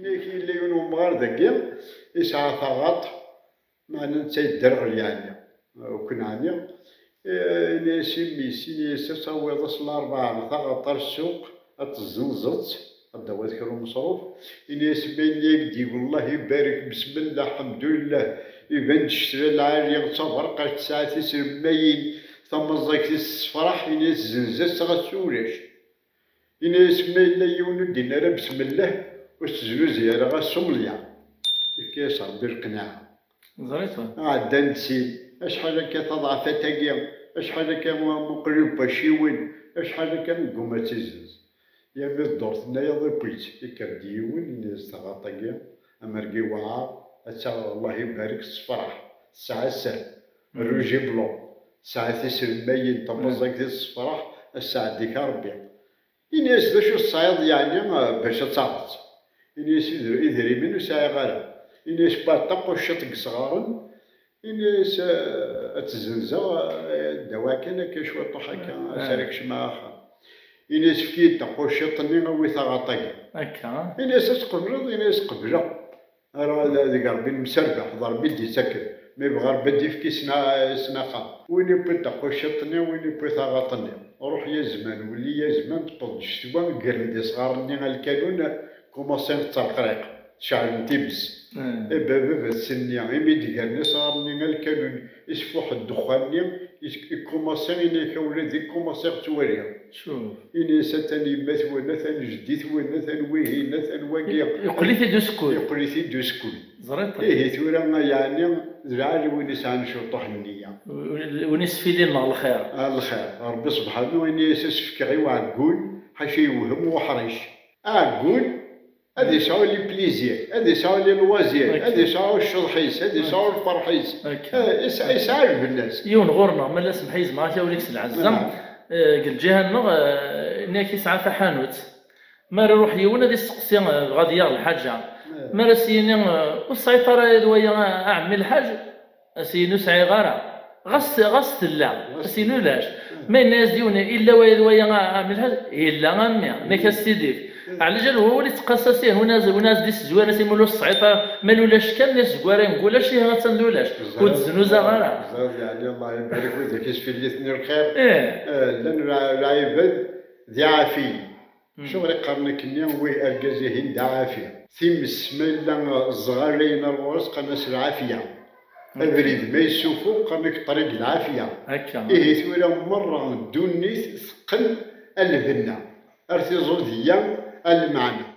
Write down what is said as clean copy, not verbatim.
كي لا ينوم ذاكيا يسعى ثغط معنا تيدرغل يعني وكنعني ناسي ميسي تصاوي ضس الأربعة ثغط السوق الزنزت الدوات كانوا مصروف ناس بين يدي والله يبارك بسم الله الحمد لله يبان تشتري العالية تفرقات ساعات يسرماين ثم زاك الصفراح ناس زنزت غتسولاش ناس ما إلا يولد دينار بسم الله واستزلو زيارة غاسومليا كيس ربي القناعة زريتها عدا نسيت اشحال هكا تضعفات هكا اشحال هكا مقلوبة شيوين اشحال هكا نقوم تيزز يا مي الدور تنايا ضبيت يكرد ديون الناس تغاطاكيا امرقي وعار الله يبارك الصفراح الساعة سهل الروجي بلون الساعة تيسرماين طبزاك ديال الصفراح الساعة ديك ربي الناس باش الصعيد يعني باش تعرض الناس يدري منو ساعة غالا الناس باطاق وشطق صغارن الناس تزنزا دواكن كشوي طوح هكا ساركش مع اخر الناس فكيت تقو الشطني وي ثغاطاكي هكا الناس تقبلض الناس قبله راه هذيك ربي مسربح ضربي دي سكر ما يبغى ربي يفكي سناخا وين يبغي تقو الشطني وين يبغي ثغاطني روح يا زمان ولي يا زمان تقض الشتوى قرد صغارني على الكانون كوماسين ترقريق شعل تيبس بابا سني عمي ديالني صغارني على الكانون يسفوح الدخان يكوماسين إنك ولادي كوماسين تواليها شوف إني ستاني ما ثوانا ثاني جدي ثوانا ثاني ويهينا ثاني واقيا يقليتي دو سكول يقليتي دو سكول زريت إيه ثورا يعني ذراعي وين يسعى شطوح النية وين يسفيدين الله الخير الخير ربي سبحانه وين يسفك غير وعقول حاشي يوهم وحريش عقول هذا يسعوا لي بليزير هذا يسعوا لي الوازير هذا يسعوا الشضحيس هذا يسعوا الفرحيس يسعى بالناس يون غورنا مالا سمحيز معاك وليك العزم قل جهنم ناكي ساعة حانوت ما روح يونا دي السقسي غادي يغ الحاجة ما راسيني والسيطرة دويا أعمل الحاج أسينو سعي غارة غص تلا أسينو لاش ما الناس ديونا إلا ويا أعمل الحاج إلا غامي ناكا ستيديف على جال هو اللي تقصصيه وناس دي الزوانه سيمولو الصعيطه مالولاش كان ناس زواره نقول شي ما تندولاش كنت زنوزه غاره يعني الله يبارك فيك كيش في الاثنين الخير لان العباد ذي عافيه شغل قرنك نيا وي ارجازهين دا عافيه ثيم السماء الصغارين الورس قناس العافيه البريد ما يسوفو قرنك طريق العافيه هكا ايه ثوره مره دوني ثقل البنا ارتي زوديا المعنى